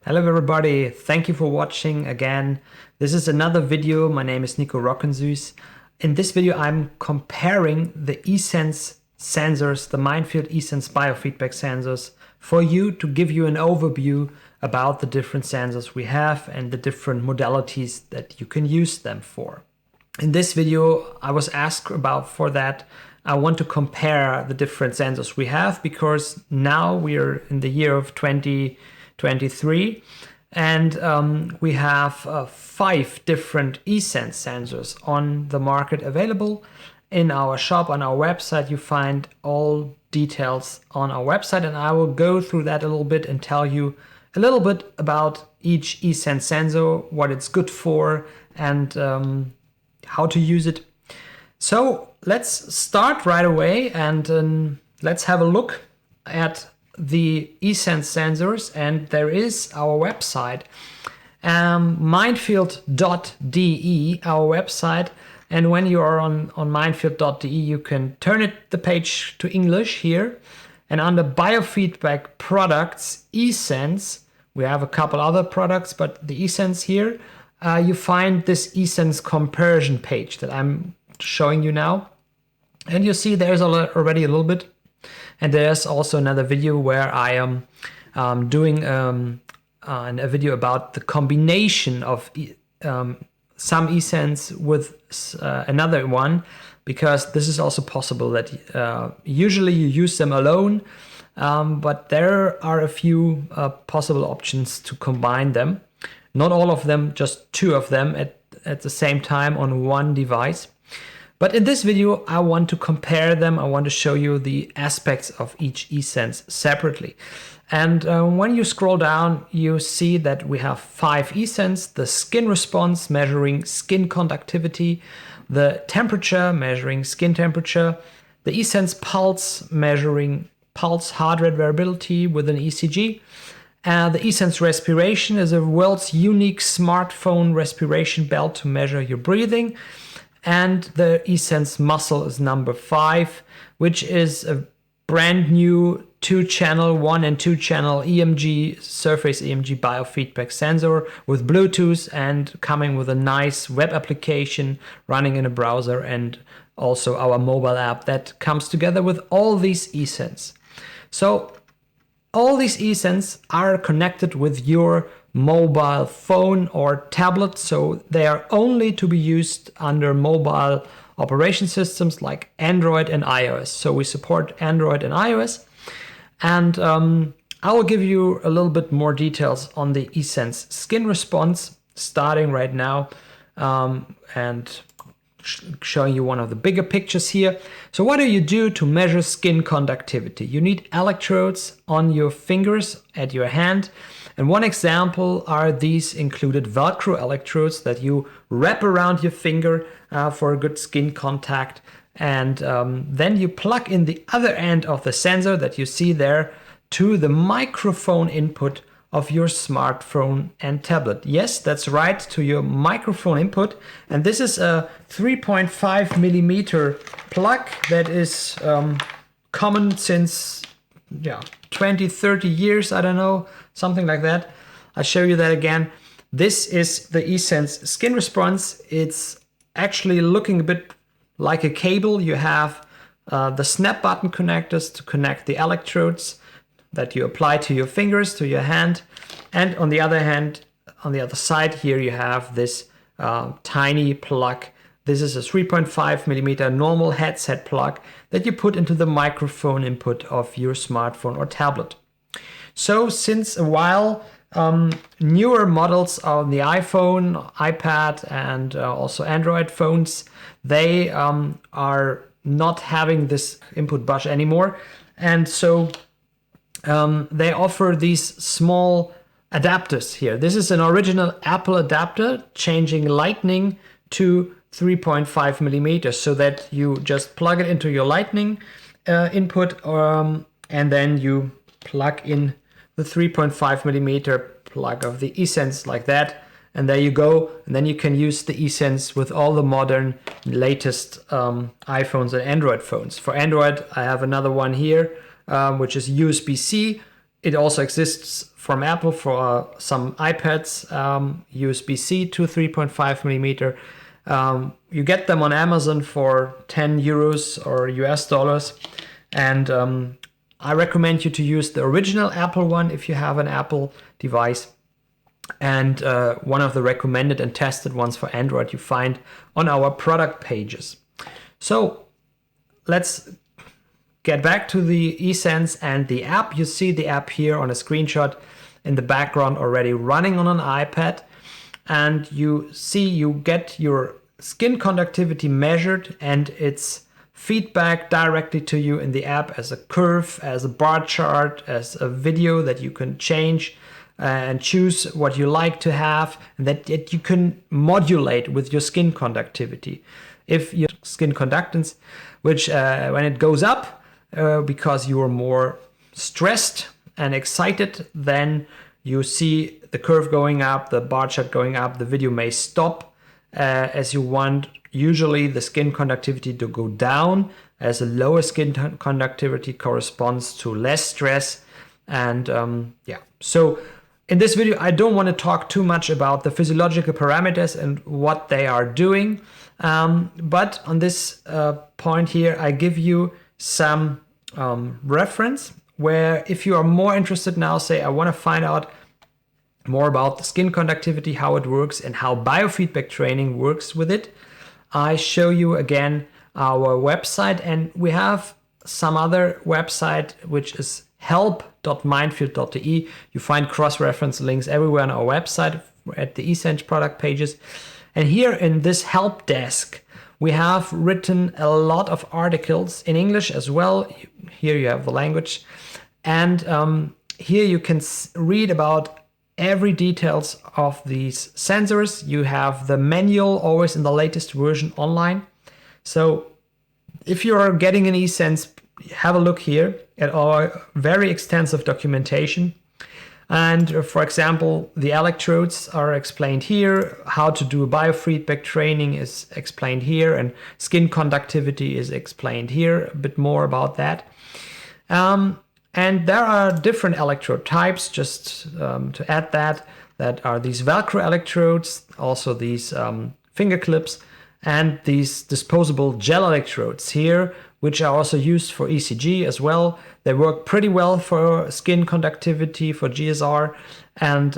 Hello everybody, thank you for watching again. This is another video. My name is Nico Rockensüß. In this video I'm comparing the eSense sensors, the Mindfield eSense Biofeedback sensors, for you to give you an overview about the different sensors we have and the different modalities that you can use them for. In this video I was asked about for that. I want to compare the different sensors we have because now we are in the year of 2023 and we have 5 different eSense sensors on the market available in our shop. On our website you find all details on our website, and I will go through that a little bit and tell you a little bit about each eSense sensor, what it's good for, and how to use it. So let's start right away and let's have a look at the eSense sensors, and there is our website, mindfield.de, our website. And when you are on mindfield.de, you can turn the page to English here, and under Biofeedback products, eSense, we have a couple other products, but the eSense here, you find this eSense comparison page that I'm showing you now. And you see there's already a little bit. And there's also another video where I am doing a video about the combination of some eSense with another one, because this is also possible that usually you use them alone, but there are a few possible options to combine them. Not all of them, just 2 of them at the same time on one device. But in this video, I want to compare them. I want to show you the aspects of each eSense separately. And when you scroll down, you see that we have 5 eSense: the skin response, measuring skin conductivity; the temperature, measuring skin temperature; the eSense pulse, measuring pulse heart rate variability with an ECG. The eSense respiration is a world's unique smartphone respiration belt to measure your breathing. And the eSense muscle is number 5, which is a brand new 2-channel, 1 and 2 channel EMG, surface EMG biofeedback sensor with Bluetooth and coming with a nice web application running in a browser, and also our mobile app that comes together with all these eSense. So all these eSense are connected with your mobile phone or tablet, so they are only to be used under mobile operation systems like Android and iOS. So we support Android and iOS, and I will give you a little bit more details on the eSense skin response starting right now, and showing you one of the bigger pictures here. So what do you do to measure skin conductivity? You need electrodes on your fingers at your hand. And one example are these included Velcro electrodes that you wrap around your finger for a good skin contact. And then you plug in the other end of the sensor that you see there to the microphone input of your smartphone and tablet. Yes, that's right, to your microphone input. And this is a 3.5 millimeter plug that is common since 20, 30 years, I don't know, something like that. I'll show you that again. This is the eSense skin response. It's actually looking a bit like a cable. You have the snap button connectors to connect the electrodes that you apply to your fingers, to your hand. And on the other hand, on the other side here, you have this tiny plug. This is a 3.5 millimeter normal headset plug that you put into the microphone input of your smartphone or tablet. So since a while, newer models on the iPhone, iPad, and also Android phones, they are not having this input bus anymore. And so they offer these small adapters here. This is an original Apple adapter, changing Lightning to 3.5 millimeters, so that you just plug it into your Lightning input, and then you plug in the 3.5 millimeter plug of the eSense like that, and there you go. And then you can use the eSense with all the modern latest iPhones and Android phones. For Android, I have another one here, which is USB-C. it also exists from Apple for some iPads, USB-C to 3.5 millimeter. You get them on Amazon for 10 euros or US dollars. And I recommend you to use the original Apple one if you have an Apple device. And one of the recommended and tested ones for Android you find on our product pages. So let's get back to the eSense and the app. You see the app here on a screenshot in the background already running on an iPad. And you see you get your skin conductivity measured and its feedback directly to you in the app as a curve, as a bar chart, as a video that you can change and choose what you like to have, and that you can modulate with your skin conductivity. If your skin conductance, which when it goes up because you are more stressed and excited, then you see the curve going up, the bar chart going up, the video may stop as you want usually the skin conductivity to go down, as a lower skin conductivity corresponds to less stress. And so in this video, I don't want to talk too much about the physiological parameters and what they are doing. But on this point here, I give you some reference where if you are more interested now, say I want to find out more about the skin conductivity, how it works and how biofeedback training works with it, I show you again our website, and we have some other website which is help.mindfield.de. You find cross-reference links everywhere on our website at the eSense product pages. And here in this help desk, we have written a lot of articles in English as well. Here you have the language. And here you can read about every details of these sensors. You have the manual always in the latest version online. So if you are getting an eSense, have a look here at our very extensive documentation. And for example, the electrodes are explained here, how to do biofeedback training is explained here, and skin conductivity is explained here, a bit more about that. And there are different electrode types, just to add that are these Velcro electrodes, also these finger clips, and these disposable gel electrodes here, which are also used for ECG as well. They work pretty well for skin conductivity, for GSR, and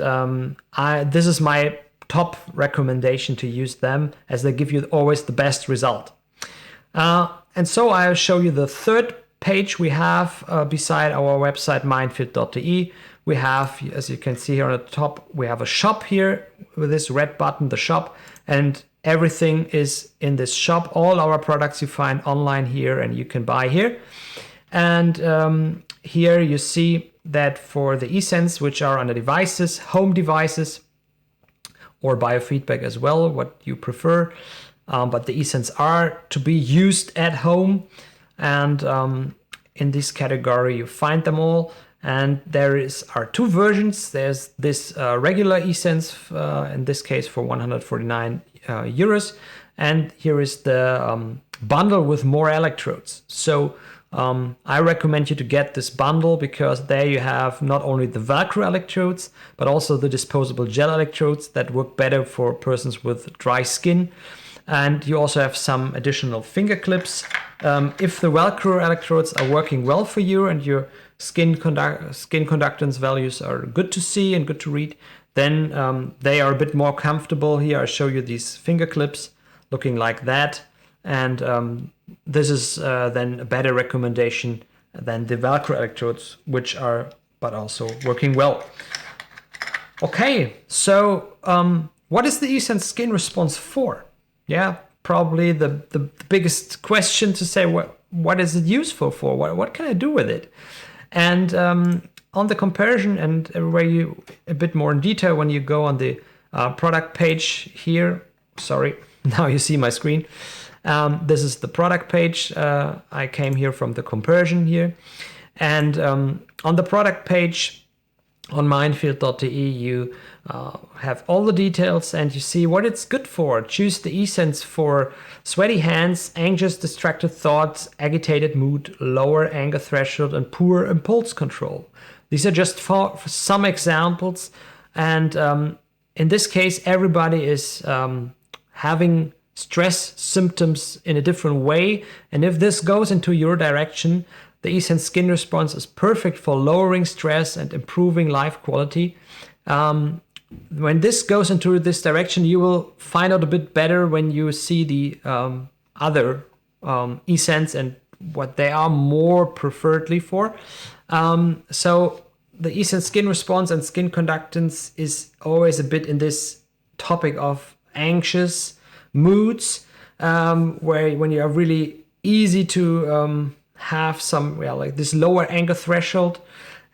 this is my top recommendation to use them, as they give you always the best result. And so I'll show you the third page we have beside our website mindfield.de. We have, as you can see here on the top, we have a shop here with this red button, the shop, and everything is in this shop. All our products you find online here and you can buy here. And here you see that for the eSense, which are on the devices, home devices, or biofeedback as well, what you prefer, but the eSense are to be used at home. And in this category, you find them all. And there are two versions. There's this regular eSense, in this case for 149 euros. And here is the bundle with more electrodes. So I recommend you to get this bundle, because there you have not only the Velcro electrodes, but also the disposable gel electrodes that work better for persons with dry skin. And you also have some additional finger clips. If the Velcro electrodes are working well for you and your skin conductance values are good to see and good to read, then they are a bit more comfortable. Here I show you these finger clips looking like that. And this is then a better recommendation than the Velcro electrodes, which are but also working well. Okay, so what is the eSense skin response for? Yeah, probably the biggest question to say, what is it useful for? What can I do with it? And on the comparison, and where you a bit more in detail when you go on the product page here. Sorry, now you see my screen. This is the product page. I came here from the comparison here. And on the product page on mindfield.de, you have all the details and you see what it's good for. Choose the eSense for sweaty hands, anxious, distracted thoughts, agitated mood, lower anger threshold, and poor impulse control. These are just for some examples. And in this case, everybody is having stress symptoms in a different way. And if this goes into your direction, the eSense Skin Response is perfect for lowering stress and improving life quality. When this goes into this direction, you will find out a bit better when you see the other eSense and what they are more preferredly for. So the eSense Skin Response and skin conductance is always a bit in this topic of anxious moods, where when you are really easy to have some, like this lower anger threshold,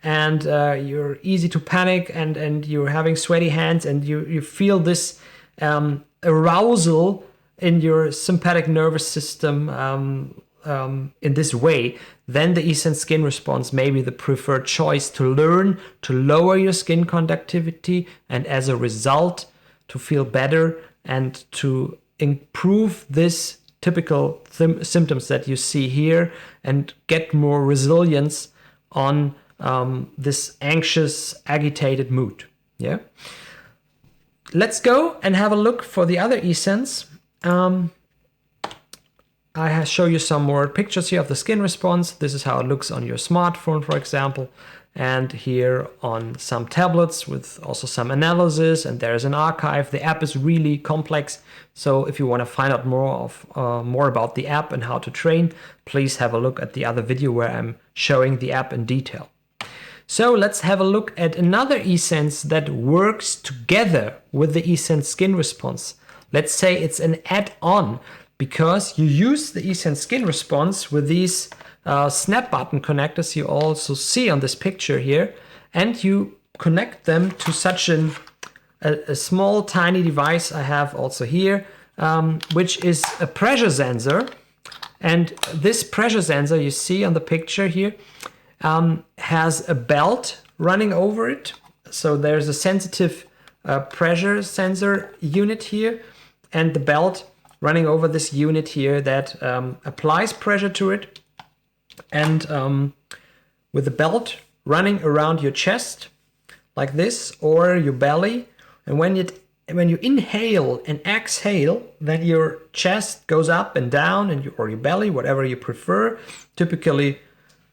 and you're easy to panic, and you're having sweaty hands, and you feel this arousal in your sympathetic nervous system in this way, then the eSense Skin Response may be the preferred choice to learn to lower your skin conductivity, and as a result to feel better and to improve this typical symptoms that you see here and get more resilience on this anxious, agitated mood. Yeah. Let's go and have a look for the other eSense. I show you some more pictures here of the skin response. This is how it looks on your smartphone, for example, and here on some tablets with also some analysis, and there's an archive. The app is really complex, so if you want to find out more about the app and how to train, please have a look at the other video where I'm showing the app in detail. So let's have a look at another eSense that works together with the eSense Skin Response. Let's say it's an add-on, because you use the eSense Skin Response with these snap button connectors you also see on this picture here, and you connect them to such a small tiny device I have also here, which is a pressure sensor. And this pressure sensor you see on the picture here has a belt running over it. So there's a sensitive pressure sensor unit here, and the belt running over this unit here that applies pressure to it. And with the belt running around your chest like this, or your belly, and when you inhale and exhale, then your chest goes up and down, and or your belly, whatever you prefer. Typically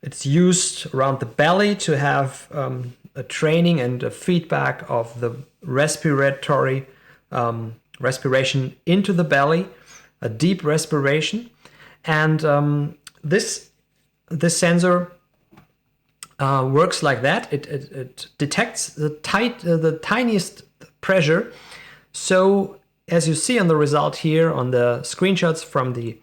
it's used around the belly to have a training and a feedback of the respiratory respiration into the belly, a deep respiration. And this sensor works like that. It detects the tiniest pressure. So as you see on the result here on the screenshots from the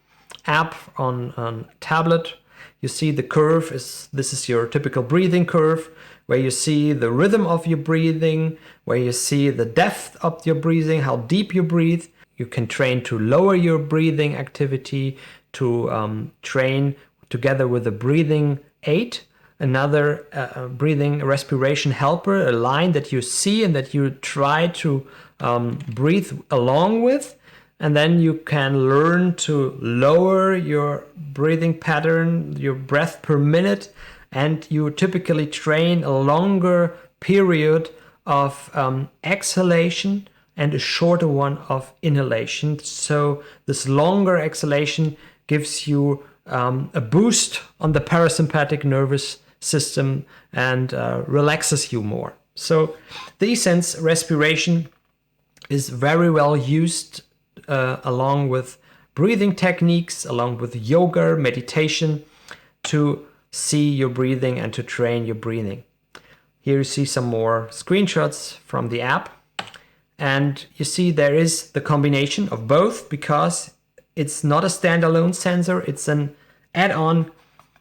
app on tablet, you see the curve this is your typical breathing curve, where you see the rhythm of your breathing, where you see the depth of your breathing, how deep you breathe. You can train to lower your breathing activity, to train together with a breathing aid, another breathing respiration helper, a line that you see and that you try to breathe along with. And then you can learn to lower your breathing pattern, your breath per minute, and you typically train a longer period of exhalation and a shorter one of inhalation. So this longer exhalation gives you a boost on the parasympathetic nervous system and relaxes you more. So the eSense respiration is very well used along with breathing techniques, along with yoga, meditation, to see your breathing and to train your breathing. Here you see some more screenshots from the app, and you see there is the combination of both, because it's not a standalone sensor, it's an add-on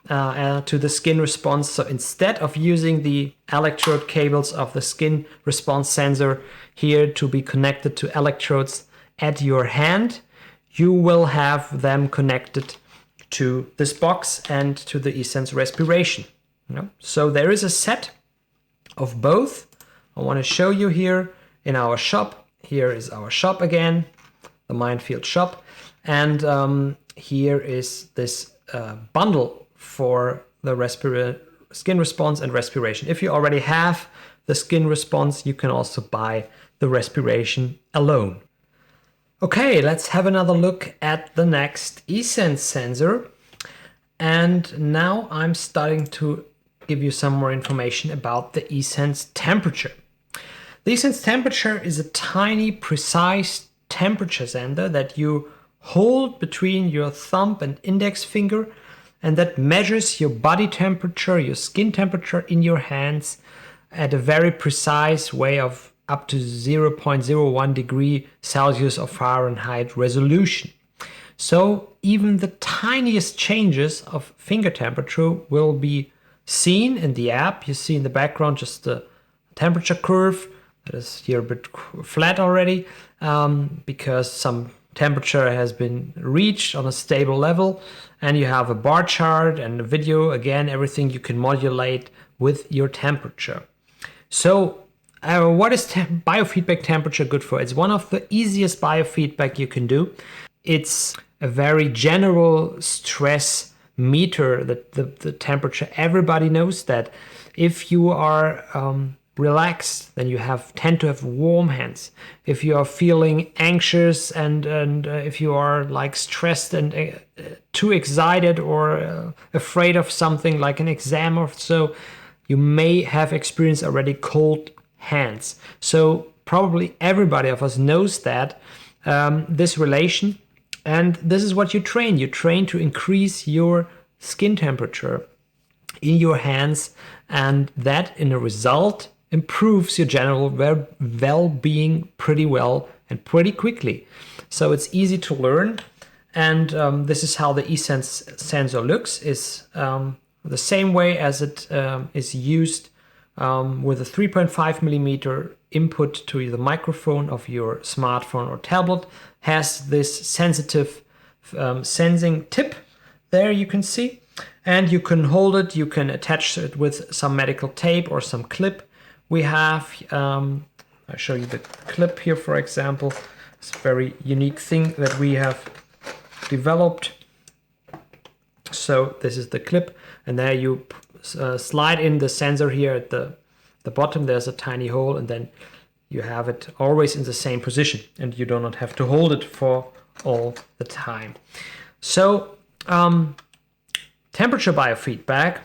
to the skin response. So instead of using the electrode cables of the skin response sensor here to be connected to electrodes at your hand, you will have them connected to this box and to the eSense respiration. So there is a set of both. I want to show you here in our shop. Here is our shop again, the Mindfield shop, and here is this bundle for the skin response and respiration. If you already have the skin response, you can also buy the respiration alone. Okay, let's have another look at the next eSense sensor. And now I'm starting to give you some more information about the eSense temperature. The eSense temperature is a tiny, precise temperature sensor that you hold between your thumb and index finger, and that measures your body temperature, your skin temperature in your hands at a very precise way of up to 0.01 degree Celsius or Fahrenheit resolution. So even the tiniest changes of finger temperature will be seen in the app. You see in the background just the temperature curve that is here a bit flat already because some temperature has been reached on a stable level, and you have a bar chart and a video, again everything you can modulate with your temperature. So what is biofeedback temperature good for? It's one of the easiest biofeedback you can do. It's a very general stress meter, that the temperature. Everybody knows that if you are relaxed, then you tend to have warm hands. If you are feeling anxious and if you are like stressed and too excited or afraid of something like an exam or so, you may have experienced already cold hands. So probably everybody of us knows that this relation, and this is what you train. You train to increase your skin temperature in your hands, and that in a result improves your general well-being pretty well and pretty quickly. So it's easy to learn, and this is how the eSense sensor looks. Is the same way as it is used with a 3.5 millimeter input to the microphone of your smartphone or tablet. Has this sensitive sensing tip there, you can see, and you can hold it, you can attach it with some medical tape or some clip. We have, I'll show you the clip here, for example. It's a very unique thing that we have developed. So this is the clip, and there you slide in the sensor here at the bottom. There's a tiny hole, and then you have it always in the same position, and you do not have to hold it for all the time. So temperature biofeedback,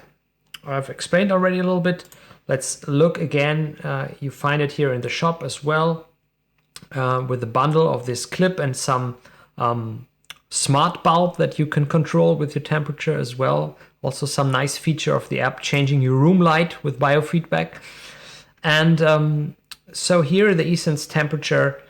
I've explained already a little bit. Let's look again. You find it here in the shop as well, with a bundle of this clip and some smart bulb that you can control with your temperature as well. Also some nice feature of the app, changing your room light with biofeedback. And so here the eSense temperature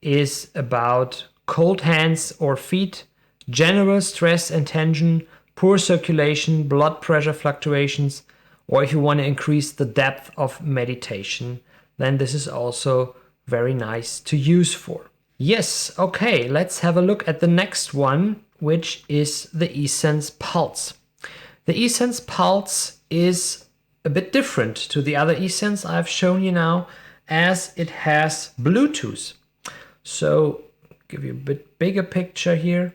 is about cold hands or feet, general stress and tension, poor circulation, blood pressure fluctuations, or if you want to increase the depth of meditation, then this is also very nice to use for. Yes, okay, let's have a look at the next one, which is the eSense Pulse. The eSense Pulse is a bit different to the other eSense I've shown you now, as it has Bluetooth. So give you a bit bigger picture here,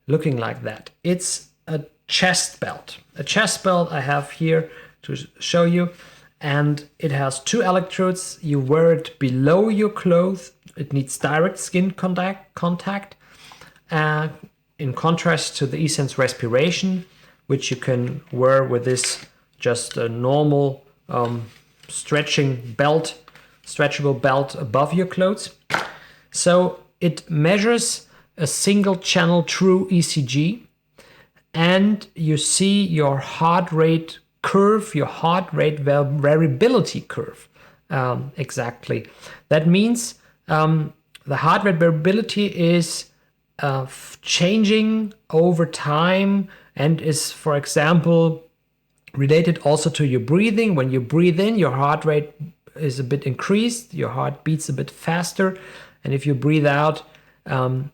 looking like that. It's a chest belt. A chest belt I have here to show you, and it has two electrodes. You wear it below your clothes. It needs direct skin contact. In contrast to the eSense Respiration, which you can wear with this just a normal stretchable belt above your clothes. So it measures a single channel true ECG, and you see your heart rate curve, your heart rate variability curve. Exactly. That means the heart rate variability is changing over time and is, for example, related also to your breathing. When you breathe in, your heart rate is a bit increased, your heart beats a bit faster, and if you breathe out,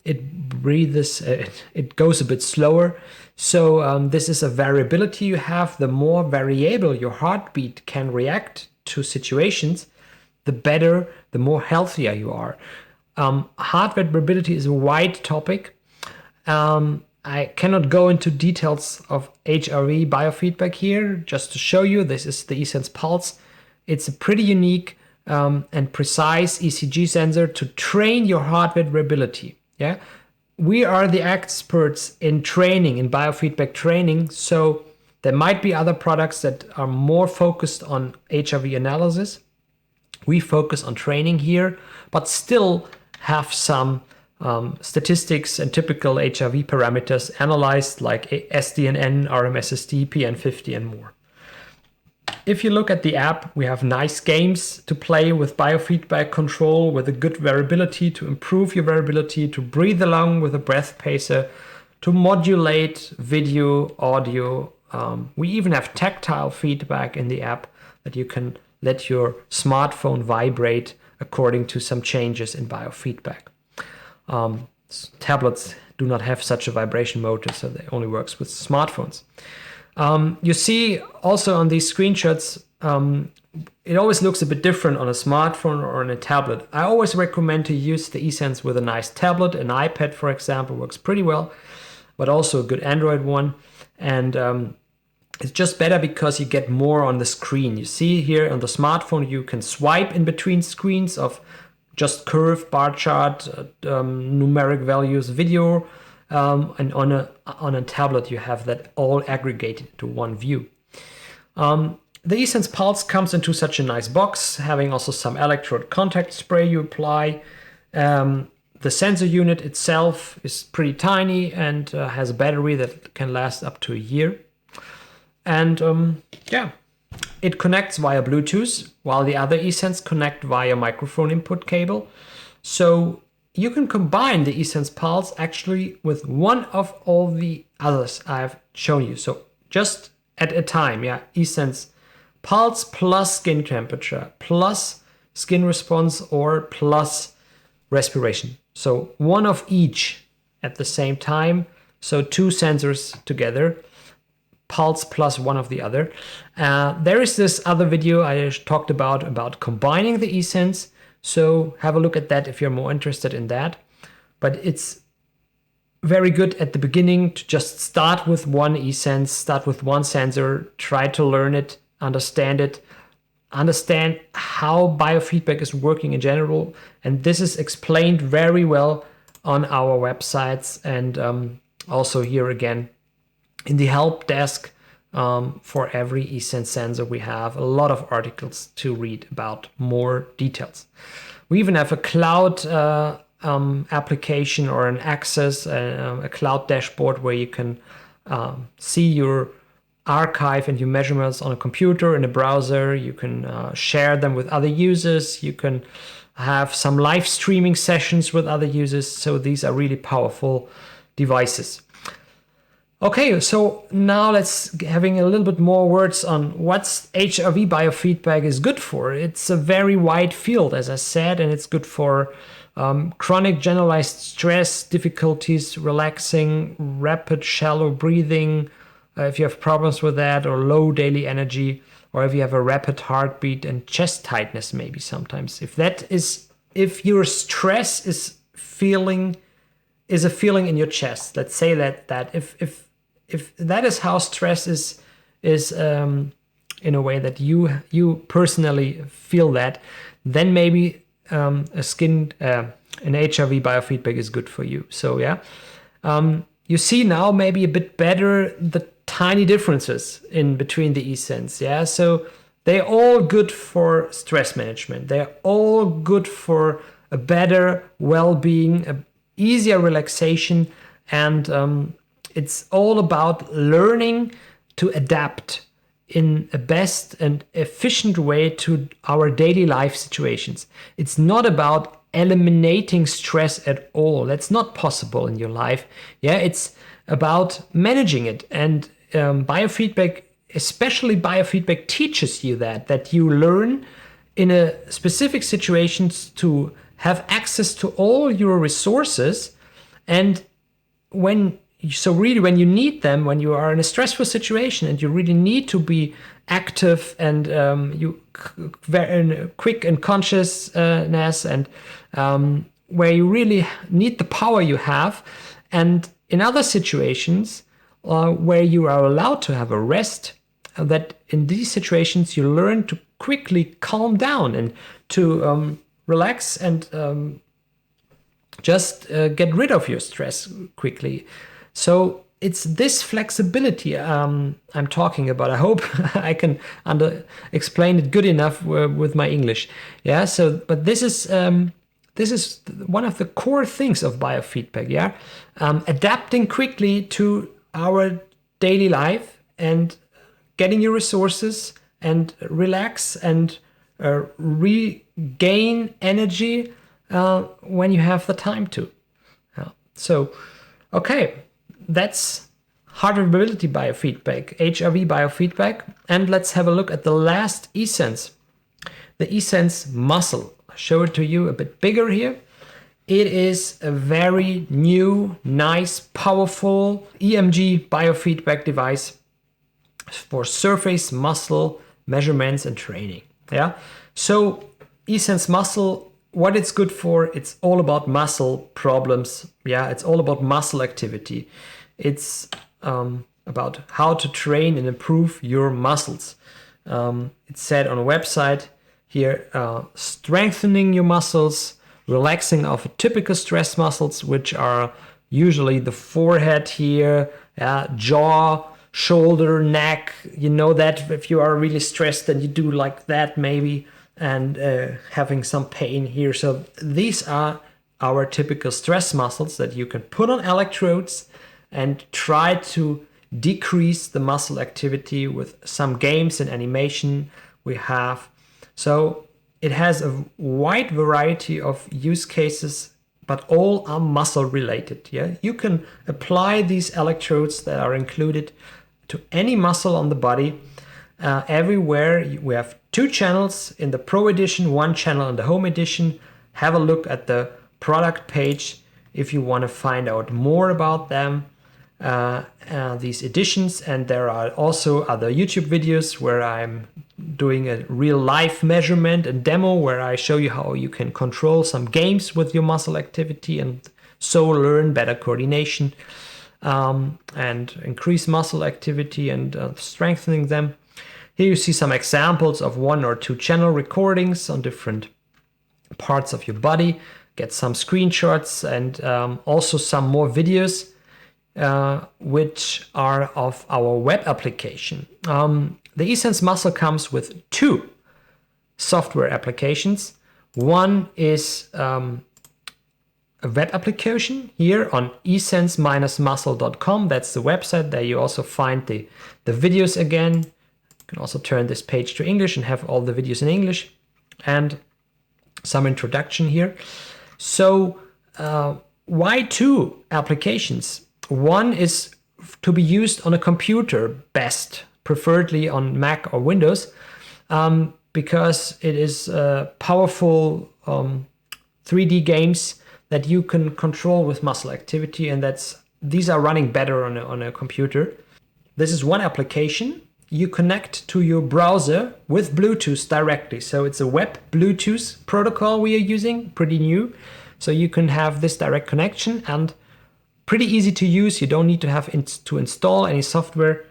it goes a bit slower. So this is a variability you have. The more variable your heartbeat can react to situations, the better, the more healthier you are. Heart rate variability is a wide topic. I cannot go into details of HRV biofeedback here. Just to show you, this is the eSense Pulse. It's a pretty unique and precise ECG sensor to train your heart rate variability. Yeah, we are the experts in training, in biofeedback training. So there might be other products that are more focused on HRV analysis. We focus on training here, but still have some statistics and typical HRV parameters analyzed, like SDNN, RMSSD, PN50, and more. If you look at the app, we have nice games to play with biofeedback control, with a good variability to improve your variability, to breathe along with a breath pacer, to modulate video, audio. We even have tactile feedback in the app that you can let your smartphone vibrate according to some changes in biofeedback. Tablets do not have such a vibration motor, so they only works with smartphones. You see also on these screenshots, it always looks a bit different on a smartphone or on a tablet. I always recommend to use the eSense with a nice tablet. An iPad, for example, works pretty well, but also a good Android one. And it's just better because you get more on the screen. You see here on the smartphone, you can swipe in between screens of just curve, bar chart, numeric values, video. And on a tablet, you have that all aggregated to one view. The eSense Pulse comes into such a nice box, having also some electrode contact spray you apply. The sensor unit itself is pretty tiny and has a battery that can last up to a year. And yeah, it connects via Bluetooth, while the other eSense connect via microphone input cable. So you can combine the eSense Pulse actually with one of all the others I've shown you. So just at a time, yeah, eSense Pulse plus skin temperature, plus skin response, or plus respiration. So one of each at the same time. So two sensors together, Pulse plus one of the other. There is this other video I talked about combining the eSense. So have a look at that if you're more interested in that. But it's very good at the beginning to just start with one eSense, start with one sensor, try to learn it, understand how biofeedback is working in general. And this is explained very well on our websites, and also here again in the help desk. For every eSense sensor, we have a lot of articles to read about more details. We even have a cloud application or an access, a cloud dashboard where you can see your archive and your measurements on a computer, in a browser. You can share them with other users. You can have some live streaming sessions with other users. So these are really powerful devices. Okay, so now let's having a little bit more words on what HRV biofeedback is good for. It's a very wide field, as I said, and it's good for chronic generalized stress, difficulties relaxing, rapid shallow breathing, if you have problems with that, or low daily energy, or if you have a rapid heartbeat and chest tightness maybe sometimes. If your stress is a feeling in your chest, let's say that if that is how stress is in a way that you personally feel that, then maybe an HRV biofeedback is good for you. So yeah, you see now maybe a bit better the tiny differences in between the eSense. Yeah, so they're all good for stress management. They're all good for a better well-being, a easier relaxation, and it's all about learning to adapt in a best and efficient way to our daily life situations. It's not about eliminating stress at all. That's not possible in your life. Yeah, it's about managing it. And biofeedback, especially biofeedback, teaches you that you learn in a specific situations to have access to all your resources, and when you need them, when you are in a stressful situation and you really need to be active and very quick and consciousness, and where you really need the power you have, and in other situations where you are allowed to have a rest, that in these situations you learn to quickly calm down and to relax and just get rid of your stress quickly. So it's this flexibility I'm talking about. I hope I can explain it good enough with my English. Yeah. So, but this is one of the core things of biofeedback. Yeah, adapting quickly to our daily life and getting your resources and relax and regain energy when you have the time to. So, okay, that's heart variability biofeedback, HRV biofeedback. And let's have a look at the last eSense, the eSense muscle. I'll show it to you a bit bigger here. It is a very new, nice, powerful EMG biofeedback device for surface muscle measurements and training. Yeah. So eSense muscle, what it's good for, it's all about muscle problems. Yeah, it's all about muscle activity. It's about how to train and improve your muscles. It's said on a website here, strengthening your muscles, relaxing of typical stress muscles, which are usually the forehead here, jaw, shoulder, neck. You know that if you are really stressed, then you do like that maybe, and having some pain here. So these are our typical stress muscles that you can put on electrodes and try to decrease the muscle activity with some games and animation we have. So it has a wide variety of use cases, but all are muscle related. Yeah, you can apply these electrodes that are included to any muscle on the body. Everywhere we have 2 channels in the Pro Edition, 1 channel in the Home Edition. Have a look at the product page if you want to find out more about them, these editions. And there are also other YouTube videos where I'm doing a real life measurement and demo where I show you how you can control some games with your muscle activity and so learn better coordination and increase muscle activity and strengthening them. Here you see some examples of 1 or 2 channel recordings on different parts of your body. Get some screenshots and also some more videos which are of our web application. The eSense muscle comes with 2 software applications. One is a web application here on esense-muscle.com. That's the website. There you also find the videos again. You can also turn this page to English and have all the videos in English and some introduction here. So why 2 applications? One is to be used on a computer best, preferably on Mac or Windows, because it is powerful 3D games that you can control with muscle activity, and these are running better on a computer. This is one application. You connect to your browser with Bluetooth directly. So it's a web Bluetooth protocol we are using, pretty new. So you can have this direct connection and pretty easy to use. You don't need to have to install any software.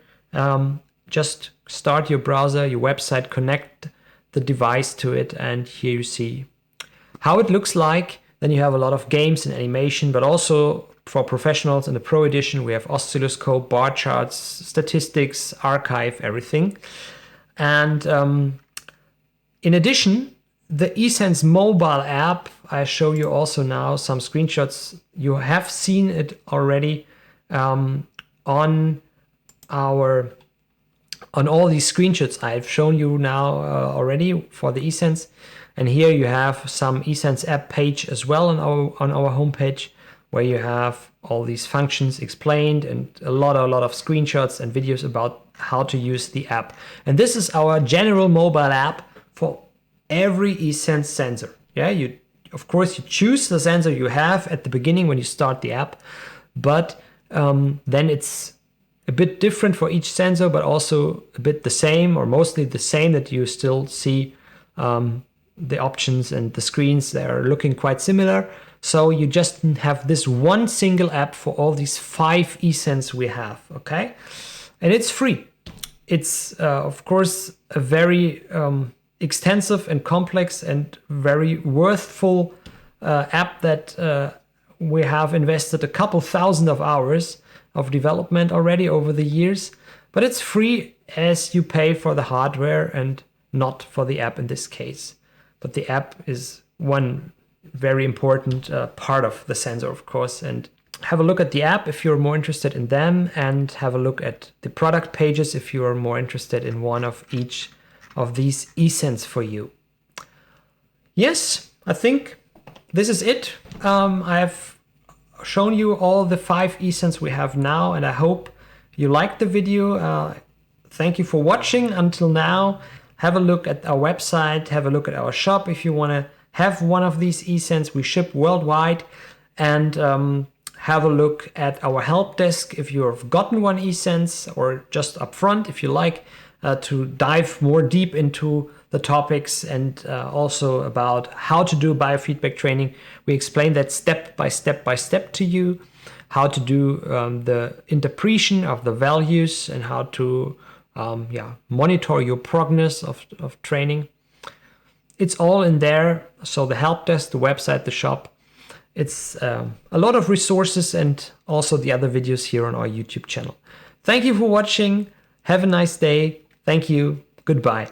Just start your browser, your website, connect the device to it, and here you see how it looks like. Then you have a lot of games and animation, but also for professionals in the Pro Edition, we have oscilloscope, bar charts, statistics, archive, everything. And in addition, the eSense mobile app, I show you also now some screenshots. You have seen it already on all these screenshots I've shown you now already for the eSense. And here you have some eSense app page as well on our homepage, where you have all these functions explained and a lot of screenshots and videos about how to use the app. And this is our general mobile app for every eSense sensor. Yeah, of course you choose the sensor you have at the beginning when you start the app, but then it's a bit different for each sensor, but also a bit the same, or mostly the same, that you still see the options and the screens. They are looking quite similar. So you just have this one single app for all these 5 eSense we have, okay? And it's free. It's, of course, a very extensive and complex and very worthful app that we have invested a couple thousand of hours of development already over the years. But it's free as you pay for the hardware and not for the app in this case. But the app is one very important part of the sensor, of course. And have a look at the app if you're more interested in them, and have a look at the product pages if you are more interested in one of each of these eSense for you. Yes, I think this is it. I've shown you all the 5 eSense we have now, and I hope you liked the video. Thank you for watching until now. Have a look at our website, have a look at our shop if you want to have one of these eSense. We ship worldwide. And have a look at our help desk if you have gotten one eSense, or just up front if you like to dive more deep into the topics, and also about how to do biofeedback training. We explain that step by step to you, how to do the interpretation of the values, and how to monitor your progress of training. It's all in there. So the help desk, the website, the shop. It's a lot of resources, and also the other videos here on our YouTube channel. Thank you for watching. Have a nice day. Thank you. Goodbye.